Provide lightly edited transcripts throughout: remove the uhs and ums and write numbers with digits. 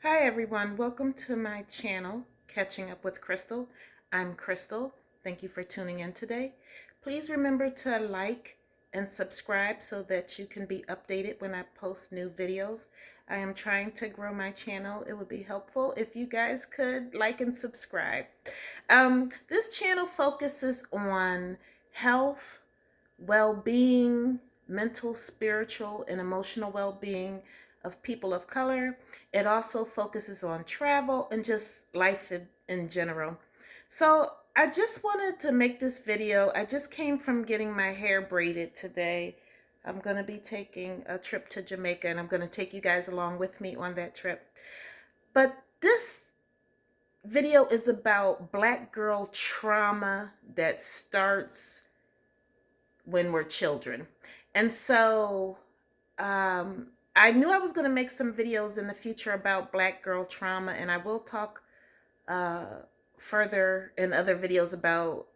Hi everyone, welcome to my channel, Catching Up with Crystal. I'm Crystal. Thank you for tuning in today. Please remember to like and subscribe so that you can be updated when I post new videos. I am trying to grow my channel. It would be helpful if you guys could like and subscribe. This channel focuses on health, well-being, mental, spiritual, and emotional well-being of people of color. It also focuses on travel and just life in general. So I just wanted to make this video. I just came from getting my hair braided today. I'm going to be taking a trip to Jamaica, and I'm going to take you guys along with me on that trip. But this video is about Black girl trauma that starts when we're children. And so I knew I was going to make some videos in the future about Black girl trauma, and I will talk further in other videos about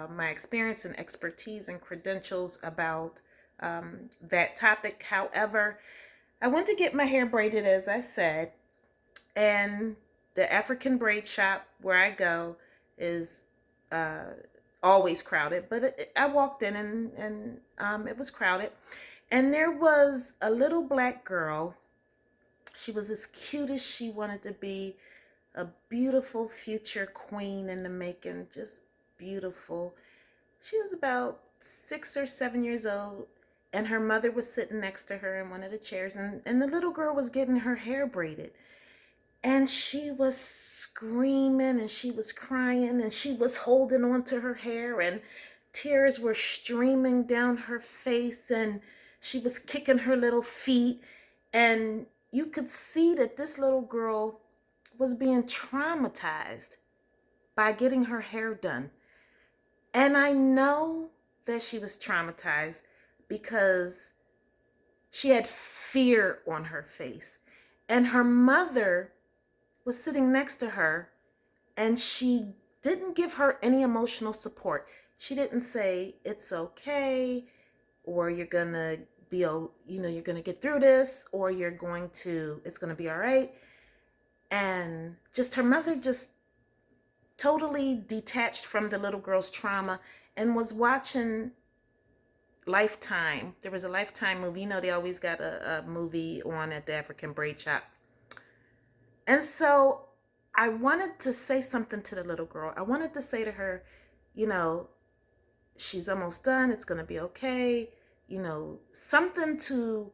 my experience and expertise and credentials about that topic. However, I went to get my hair braided, as I said, and the African braid shop where I go is always crowded. But I walked in, and it was crowded. And there was a little Black girl. She was as cute as she wanted to be, a beautiful future queen in the making, just beautiful. She was about 6 or 7 years old, and her mother was sitting next to her in one of the chairs, and the little girl was getting her hair braided. And she was screaming and she was crying and she was holding on to her hair, and tears were streaming down her face, and she was kicking her little feet. And you could see that this little girl was being traumatized by getting her hair done. And I know that she was traumatized because she had fear on her face. And her mother was sitting next to her, and she didn't give her any emotional support. She didn't say, it's okay, or you're gonna be, you're gonna get through this, or it's gonna be all right. And just her mother just totally detached from the little girl's trauma and was watching Lifetime. There was a Lifetime movie. They always got a movie on at the African Braid Shop. And so I wanted to say something to the little girl. I wanted to say to her, you know, she's almost done. It's going to be okay. Something to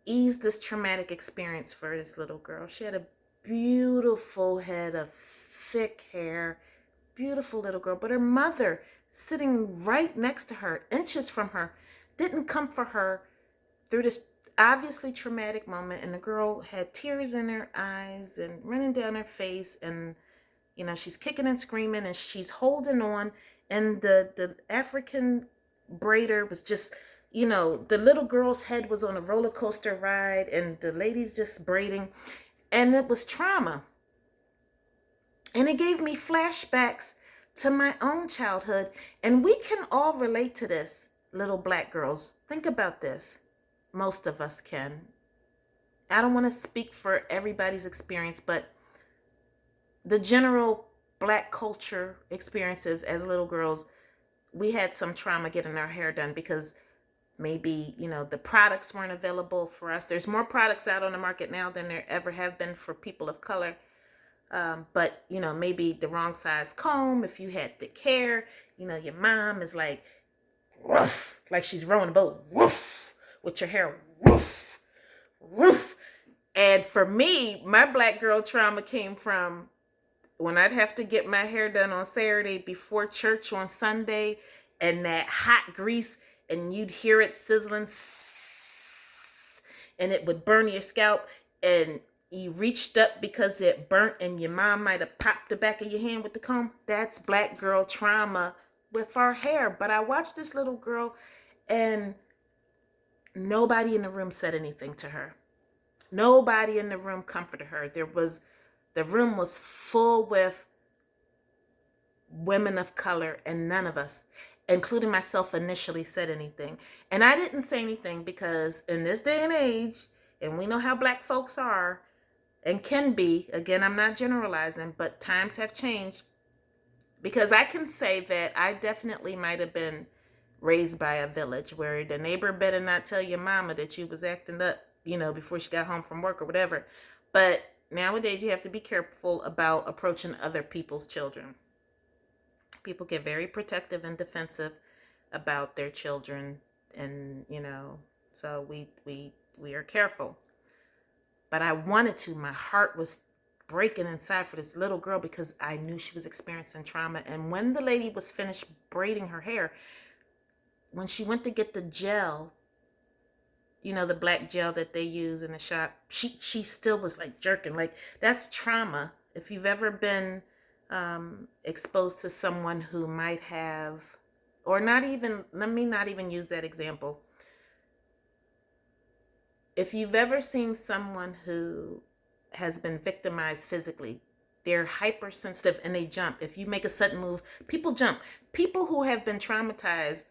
ease this traumatic experience for this little girl. She had a beautiful head of thick hair, beautiful little girl. But her mother, sitting right next to her, inches from her, didn't comfort her through this obviously traumatic moment. And the girl had tears in her eyes and running down her face, and she's kicking and screaming and she's holding on. And the African braider was just, the little girl's head was on a roller coaster ride, and the lady's just braiding, and it was trauma. And it gave me flashbacks to my own childhood. And we can all relate to this, little Black girls. Think about this. Most of us can. I don't want to speak for everybody's experience, but the general Black culture experiences as little girls, we had some trauma getting our hair done because maybe, the products weren't available for us. There's more products out on the market now than there ever have been for people of color. But, maybe the wrong size comb. If you had thick hair, your mom is like, woof, like she's rowing a boat, woof, with your hair, woof, woof. And for me, my Black girl trauma came from when I'd have to get my hair done on Saturday before church on Sunday, and that hot grease, and you'd hear it sizzling, and it would burn your scalp, and you reached up because it burnt, and your mom might have popped the back of your hand with the comb. That's Black girl trauma with our hair. But I watched this little girl, and nobody in the room said anything to her. Nobody in the room comforted her. The room was full with women of color, and none of us, including myself, initially said anything. And I didn't say anything because in this day and age, and we know how Black folks are, and can be, again, I'm not generalizing, but times have changed, because I can say that I definitely might have been raised by a village where the neighbor better not tell your mama that you was acting up, before she got home from work or whatever. But nowadays you have to be careful about approaching other people's children. People get very protective and defensive about their children, and so we are careful. But I wanted to. My heart was breaking inside for this little girl because I knew she was experiencing trauma. And when the lady was finished braiding her hair, when she went to get the gel, the black gel that they use in the shop, she still was like jerking. Like, that's trauma. If you've ever been exposed to someone who might have, or not even, let me not even use that example. If you've ever seen someone who has been victimized physically, they're hypersensitive and they jump. If you make a sudden move, people jump. People who have been traumatized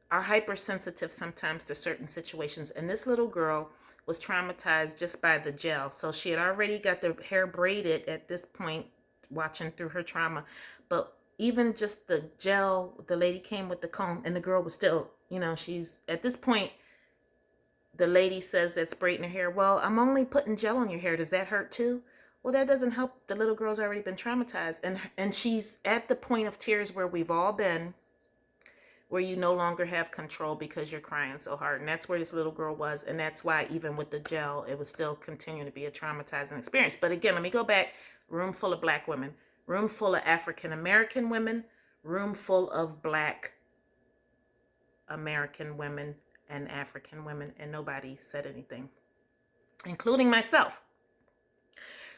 are hypersensitive sometimes to certain situations. And this little girl was traumatized just by the gel. So she had already got the hair braided at this point, watching through her trauma. But even just the gel, the lady came with the comb, and the girl was still, she's at this point. The lady says that's braiding her hair, well, I'm only putting gel on your hair. Does that hurt too? Well, that doesn't help. The little girl's already been traumatized. And she's at the point of tears where we've all been, where you no longer have control because you're crying so hard. And that's where this little girl was. And that's why even with the gel, it was still continuing to be a traumatizing experience. But again, let me go back. Room full of black women, room full of African American women, room full of black American women and African women, and nobody said anything, including myself.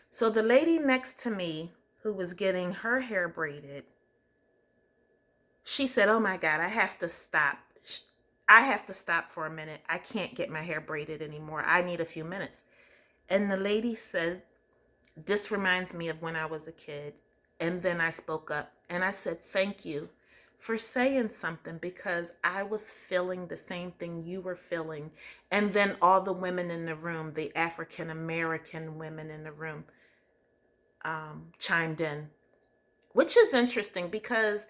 So the lady next to me, who was getting her hair braided, she said, oh my God, I have to stop. I have to stop for a minute. I can't get my hair braided anymore. I need a few minutes. And the lady said, this reminds me of when I was a kid. And then I spoke up and I said, thank you for saying something, because I was feeling the same thing you were feeling. And then all the women in the room, the African American women in the room, chimed in, which is interesting because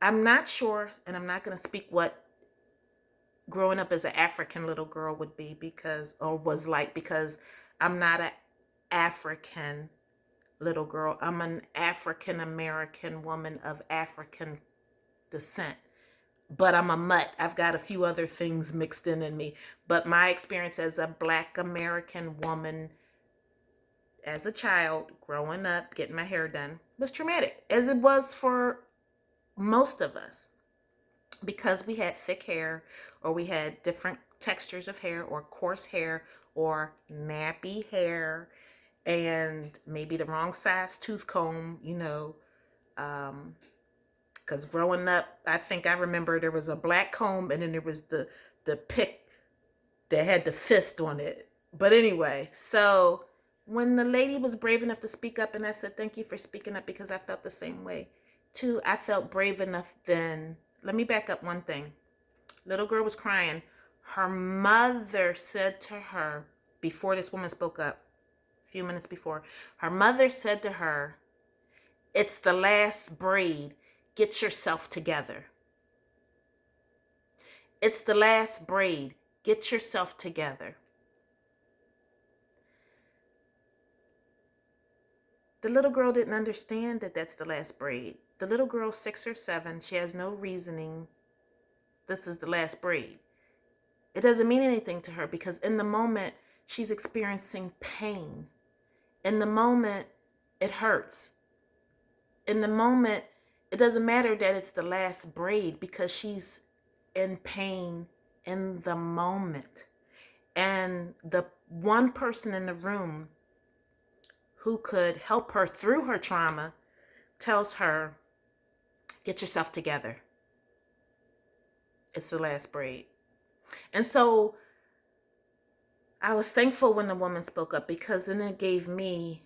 I'm not sure, and I'm not going to speak what growing up as an African little girl would be, because, or was like, because I'm not an African little girl. I'm an African American woman of African descent, but I'm a mutt. I've got a few other things mixed in me. But my experience as a black American woman, as a child, growing up, getting my hair done, was traumatic, as it was for most of us, because we had thick hair, or we had different textures of hair, or coarse hair, or nappy hair, and maybe the wrong size tooth comb, because growing up, I think I remember there was a black comb, and then there was the pick that had the fist on it. But anyway, so when the lady was brave enough to speak up, and I said, thank you for speaking up, because I felt the same way too. I felt brave enough then. Let me back up one thing. Little girl was crying. Her mother said to her, before this woman spoke up, a few minutes before, her mother said to her, it's the last braid. Get yourself together. It's the last braid. Get yourself together. The little girl didn't understand that that's the last braid. The little girl, 6 or 7, she has no reasoning. This is the last braid. It doesn't mean anything to her, because in the moment, she's experiencing pain. In the moment, it hurts. In the moment, it doesn't matter that it's the last braid, because she's in pain in the moment. And the one person in the room who could help her through her trauma tells her, get yourself together. It's the last braid. And so I was thankful when the woman spoke up, because then it gave me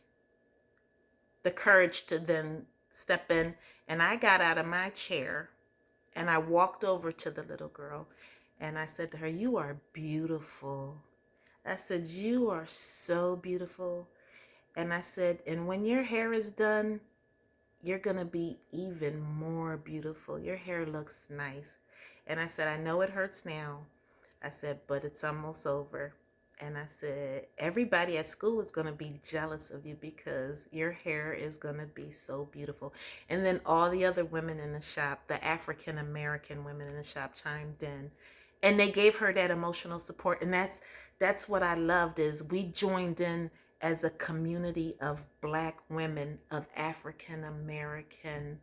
the courage to then step in. And I got out of my chair and I walked over to the little girl and I said to her, you are beautiful. I said, you are so beautiful. And I said, and when your hair is done, you're going to be even more beautiful. Your hair looks nice. And I said, I know it hurts now. I said, but it's almost over. And I said, everybody at school is going to be jealous of you because your hair is going to be so beautiful. And then all the other women in the shop, the African American women in the shop, chimed in. And they gave her that emotional support. And that's what I loved, is we joined in as a community of Black women, of African American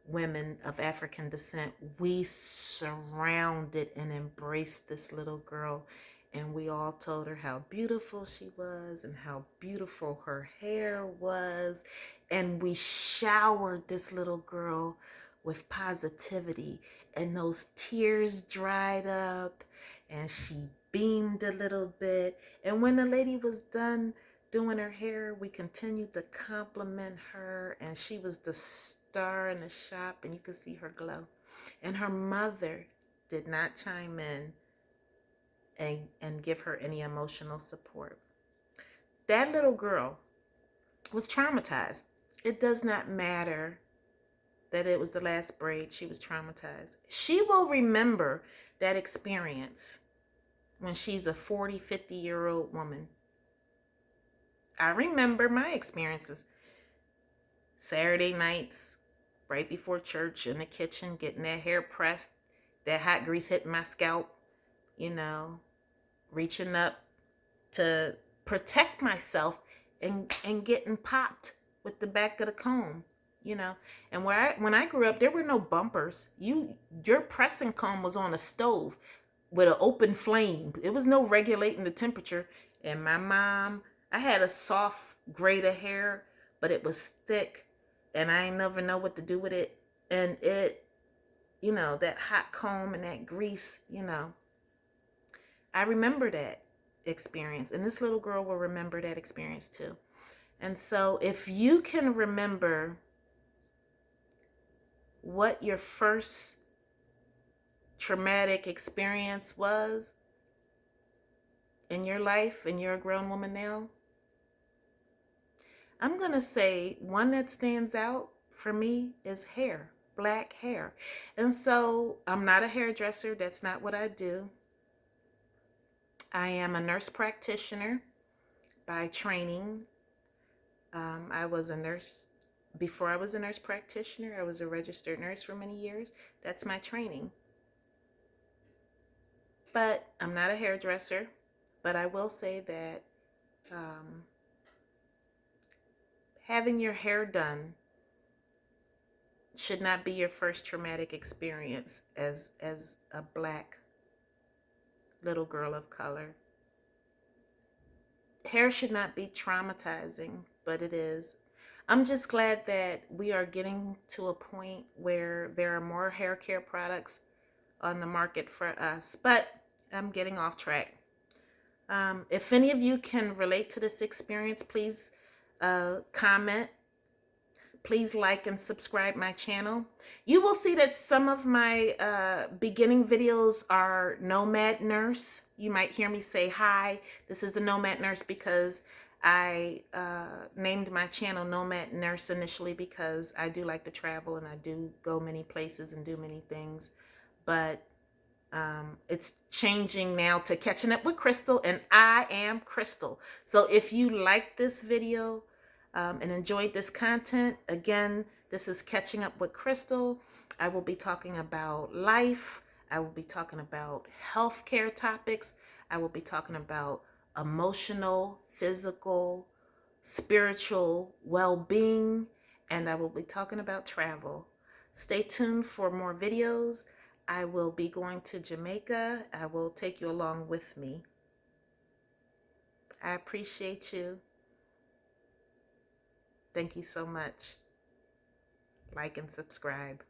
women of African descent. We surrounded and embraced this little girl, and we all told her how beautiful she was and how beautiful her hair was. And we showered this little girl with positivity, and those tears dried up and she beamed a little bit. And when the lady was done doing her hair, we continued to compliment her, and she was the star in the shop, and you could see her glow. And her mother did not chime in and give her any emotional support. That little girl was traumatized. It does not matter that it was the last braid. She was traumatized. She will remember that experience when she's a 40, 50-year-old woman. I remember my experiences. Saturday nights, right before church, in the kitchen, getting that hair pressed, that hot grease hitting my scalp, you know, reaching up to protect myself and getting popped with the back of the comb, you know. And when I grew up, there were no bumpers. Your pressing comb was on a stove with an open flame. There was no regulating the temperature. And my mom, I had a soft grade of hair, but it was thick, and I never know what to do with it. And it, you know, that hot comb and that grease, you know, I remember that experience, and this little girl will remember that experience too. And so if you can remember what your first traumatic experience was in your life, and you're a grown woman now, I'm going to say one that stands out for me is hair, black hair. And so I'm not a hairdresser. That's not what I do. I am a nurse practitioner by training. I was a nurse. Before I was a nurse practitioner, I was a registered nurse for many years. That's my training. But I'm not a hairdresser. But I will say that having your hair done should not be your first traumatic experience as a Black little girl of color. Hair should not be traumatizing, but it is. I'm just glad that we are getting to a point where there are more hair care products on the market for us, but I'm getting off track. If any of you can relate to this experience, please comment. Please like and subscribe my channel. You will see that some of my beginning videos are Nomad Nurse. You might hear me say, hi, this is the Nomad Nurse, because I named my channel Nomad Nurse initially because I do like to travel and I do go many places and do many things. But it's changing now to Catching Up with Crystal, and I am Crystal. So if you like this video and enjoyed this content, again, this is Catching Up with Crystal. I will be talking about life. I will be talking about healthcare topics. I will be talking about emotional, physical, spiritual well-being, and I will be talking about travel. Stay tuned for more videos. I will be going to Jamaica. I will take you along with me. I appreciate you. Thank you so much. Like and subscribe.